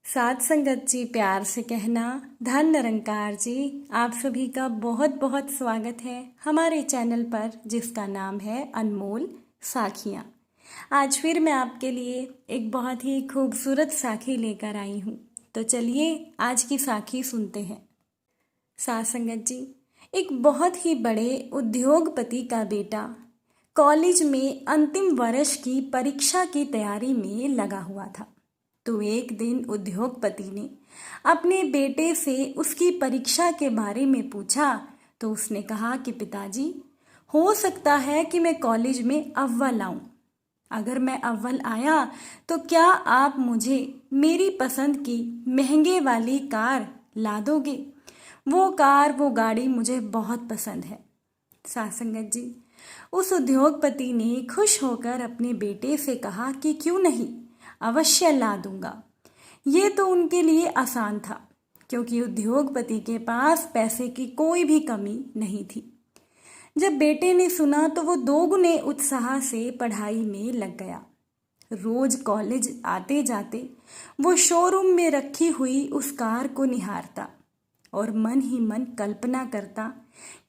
साथ संगत जी, प्यार से कहना। धन निरंकार जी, आप सभी का बहुत बहुत स्वागत है हमारे चैनल पर जिसका नाम है अनमोल साखियाँ। आज फिर मैं आपके लिए एक बहुत ही खूबसूरत साखी लेकर आई हूँ। तो चलिए आज की साखी सुनते हैं। साथ संगत जी, एक बहुत ही बड़े उद्योगपति का बेटा कॉलेज में अंतिम वर्ष की परीक्षा की तैयारी में लगा हुआ था। तो एक दिन उद्योगपति ने अपने बेटे से उसकी परीक्षा के बारे में पूछा। तो उसने कहा कि पिताजी, हो सकता है कि मैं कॉलेज में अव्वल आऊं। अगर मैं अव्वल आया तो क्या आप मुझे मेरी पसंद की महंगे वाली कार ला दोगे? वो कार, वो गाड़ी मुझे बहुत पसंद है। साथ संगत जी, उस उद्योगपति ने खुश होकर अपने बेटे से कहा कि क्यों नहीं, अवश्य ला दूंगा। ये तो उनके लिए आसान था क्योंकि उद्योगपति के पास पैसे की कोई भी कमी नहीं थी। जब बेटे ने सुना तो वो दोगुने उत्साह से पढ़ाई में लग गया। रोज कॉलेज आते जाते वो शोरूम में रखी हुई उस कार को निहारता और मन ही मन कल्पना करता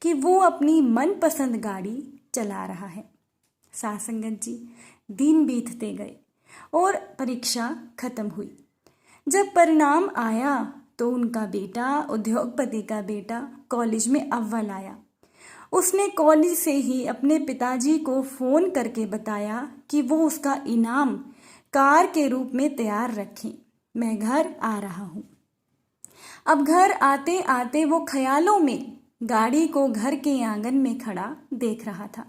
कि वो अपनी मनपसंद गाड़ी चला रहा है। साथ संगत जी, दिन बीतते गए और परीक्षा खत्म हुई। जब परिणाम आया तो उनका बेटा, उद्योगपति का बेटा, कॉलेज में अव्वल आया। उसने कॉलेज से ही अपने पिताजी को फोन करके बताया कि वो उसका इनाम कार के रूप में तैयार रखें, मैं घर आ रहा हूँ। अब घर आते आते वो ख्यालों में गाड़ी को घर के आंगन में खड़ा देख रहा था।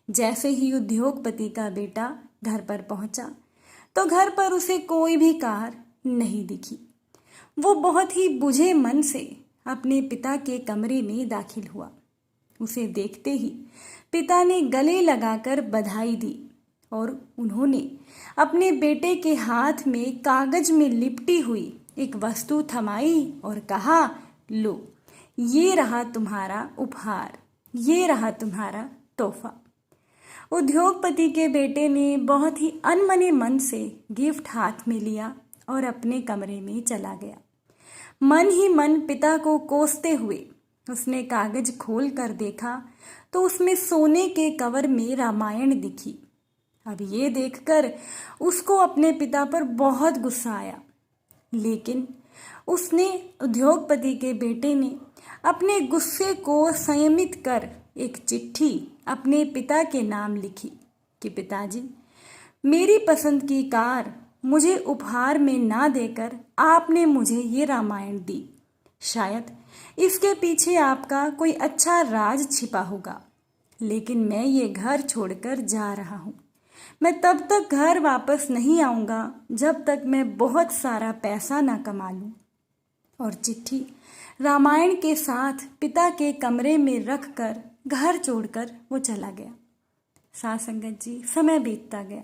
जैसे ही उद्योगपति का बेटा घर पर पहुंचा तो घर पर उसे कोई भी कार नहीं दिखी। वो बहुत ही बुझे मन से अपने पिता के कमरे में दाखिल हुआ। उसे देखते ही पिता ने गले लगाकर बधाई दी और उन्होंने अपने बेटे के हाथ में कागज में लिपटी हुई एक वस्तु थमाई और कहा, लो, ये रहा तुम्हारा उपहार, ये रहा तुम्हारा तोहफा। उद्योगपति के बेटे ने बहुत ही अनमने मन से गिफ्ट हाथ में लिया और अपने कमरे में चला गया। मन ही मन पिता को कोसते हुए उसने कागज खोल कर देखा तो उसमें सोने के कवर में रामायण दिखी। अब ये देखकर उसको अपने पिता पर बहुत गुस्सा आया, लेकिन उसने, उद्योगपति के बेटे ने अपने गुस्से को संयमित कर एक चिट्ठी अपने पिता के नाम लिखी कि पिताजी, मेरी पसंद की कार मुझे उपहार में ना देकर आपने मुझे ये रामायण दी। शायद इसके पीछे आपका कोई अच्छा राज छिपा होगा, लेकिन मैं ये घर छोड़कर जा रहा हूँ। मैं तब तक घर वापस नहीं आऊँगा जब तक मैं बहुत सारा पैसा ना कमा लूँ। और चिट्ठी रामायण के साथ पिता के कमरे में रख कर घर छोड़कर वो चला गया। साथ संगत जी, समय बीतता गया।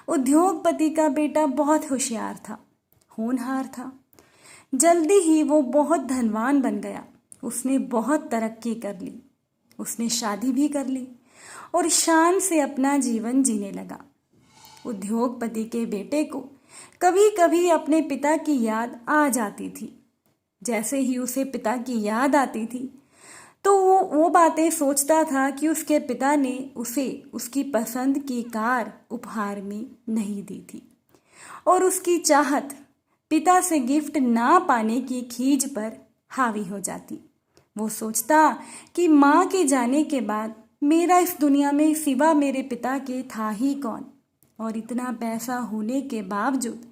उद्योगपति का बेटा बहुत होशियार था, होनहार था। जल्दी ही वो बहुत धनवान बन गया। उसने बहुत तरक्की कर ली, उसने शादी भी कर ली और शान से अपना जीवन जीने लगा। उद्योगपति के बेटे को कभी कभी अपने पिता की याद आ जाती थी। जैसे ही उसे पिता की याद आती थी तो वो बातें सोचता था कि उसके पिता ने उसे उसकी पसंद की कार उपहार में नहीं दी थी और उसकी चाहत पिता से गिफ्ट ना पाने की खीज पर हावी हो जाती। वो सोचता कि माँ के जाने के बाद मेरा इस दुनिया में सिवा मेरे पिता के था ही कौन, और इतना पैसा होने के बावजूद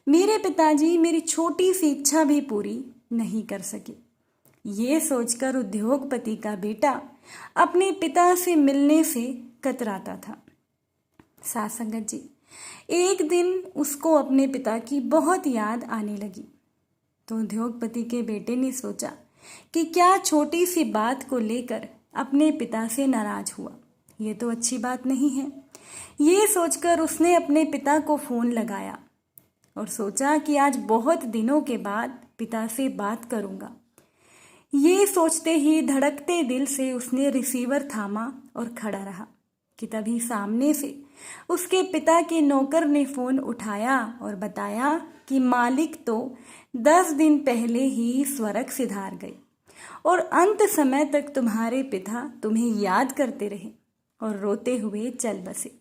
मेरे पिताजी मेरी छोटी सी इच्छा भी पूरी नहीं कर सके। ये सोचकर उद्योगपति का बेटा अपने पिता से मिलने से कतराता था। साथ संगत जी, एक दिन उसको अपने पिता की बहुत याद आने लगी। तो उद्योगपति के बेटे ने सोचा कि क्या छोटी सी बात को लेकर अपने पिता से नाराज हुआ, ये तो अच्छी बात नहीं है। ये सोचकर उसने अपने पिता को फोन लगाया और सोचा कि आज बहुत दिनों के बाद पिता से बात करूंगा। ये सोचते ही धड़कते दिल से उसने रिसीवर थामा और खड़ा रहा कि तभी सामने से उसके पिता के नौकर ने फ़ोन उठाया और बताया कि मालिक तो 10 दिन पहले ही स्वर्ग सिधार गए और अंत समय तक तुम्हारे पिता तुम्हें याद करते रहे और रोते हुए चल बसे।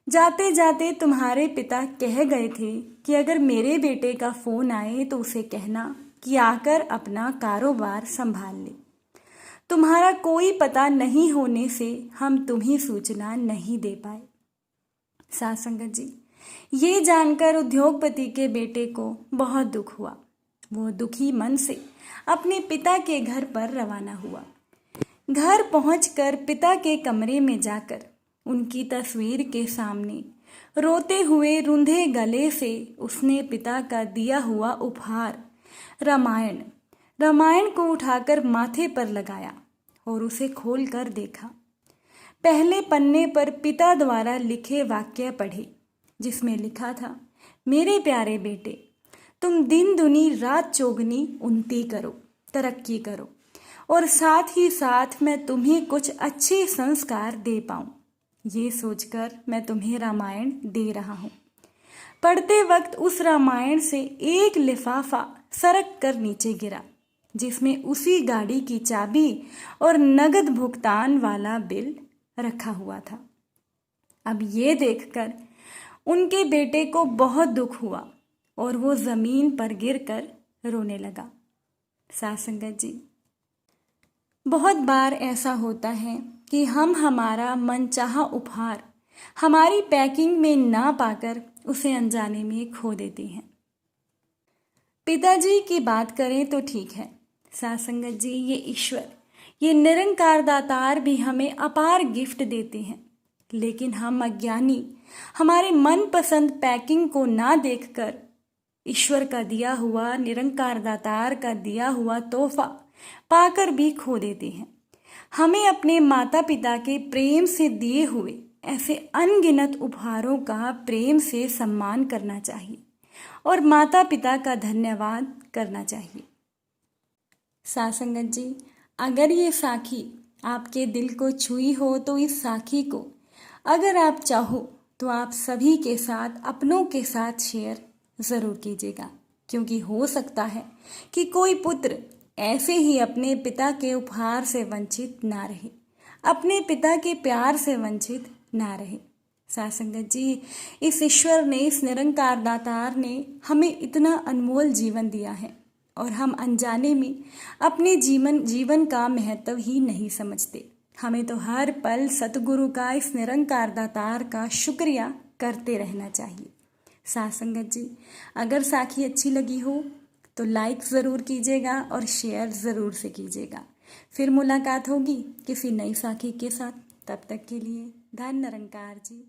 जाते जाते तुम्हारे पिता कह गए थे कि अगर मेरे बेटे का फ़ोन आए तो उसे कहना कि आकर अपना कारोबार संभाल ले। तुम्हारा कोई पता नहीं होने से हम तुम्हें सूचना नहीं दे पाए। साथ संगत जी, ये जानकर उद्योगपति के बेटे को बहुत दुख हुआ। वो दुखी मन से अपने पिता के घर पर रवाना हुआ। घर पहुंचकर पिता के कमरे में जाकर उनकी तस्वीर के सामने रोते हुए रुंधे गले से उसने पिता का दिया हुआ उपहार रामायण को उठाकर माथे पर लगाया और उसे खोलकर देखा। पहले पन्ने पर पिता द्वारा लिखे वाक्य पढ़े, जिसमें लिखा था, मेरे प्यारे बेटे, तुम दिन दुनी रात चौगनी उन्नति करो, तरक्की करो और साथ ही साथ मैं तुम्हें कुछ अच्छे संस्कार दे पाऊं। ये सोचकर मैं तुम्हें रामायण दे रहा हूँ। पढ़ते वक्त उस रामायण से एक लिफाफा सरक कर नीचे गिरा, जिसमें उसी गाड़ी की चाबी और नगद भुगतान वाला बिल रखा हुआ था। अब ये देखकर उनके बेटे को बहुत दुख हुआ और वो जमीन पर गिरकर रोने लगा। साथ संगत जी, बहुत बार ऐसा होता है कि हम हमारा मनचाहा उपहार हमारी पैकिंग में ना पाकर उसे अनजाने में खो देते हैं। पिताजी की बात करें तो ठीक है, साथ संगत जी, ये ईश्वर, ये निरंकार दातार भी हमें अपार गिफ्ट देते हैं, लेकिन हम अज्ञानी हमारे मनपसंद पैकिंग को ना देखकर ईश्वर का दिया हुआ, निरंकार दातार का दिया हुआ तोहफा पाकर भी खो देते हैं। हमें अपने माता पिता के प्रेम से दिए हुए ऐसे अनगिनत उपहारों का प्रेम से सम्मान करना चाहिए और माता पिता का धन्यवाद करना चाहिए। साथ संगत जी, अगर ये साखी आपके दिल को छुई हो तो इस साखी को अगर आप चाहो तो आप सभी के साथ, अपनों के साथ शेयर ज़रूर कीजिएगा, क्योंकि हो सकता है कि कोई पुत्र ऐसे ही अपने पिता के उपहार से वंचित ना रहे, अपने पिता के प्यार से वंचित ना रहे। साथ संगत जी, इस ईश्वर ने, इस निरंकार दातार ने हमें इतना अनमोल जीवन दिया है और हम अनजाने में अपने जीवन का महत्व ही नहीं समझते। हमें तो हर पल सतगुरु का, इस निरंकार दातार का शुक्रिया करते रहना चाहिए। साथ संगत जी, अगर साखी अच्छी लगी हो तो लाइक ज़रूर कीजिएगा और शेयर ज़रूर से कीजिएगा। फिर मुलाकात होगी किसी नई साखी के साथ। तब तक के लिए धन निरंकार जी।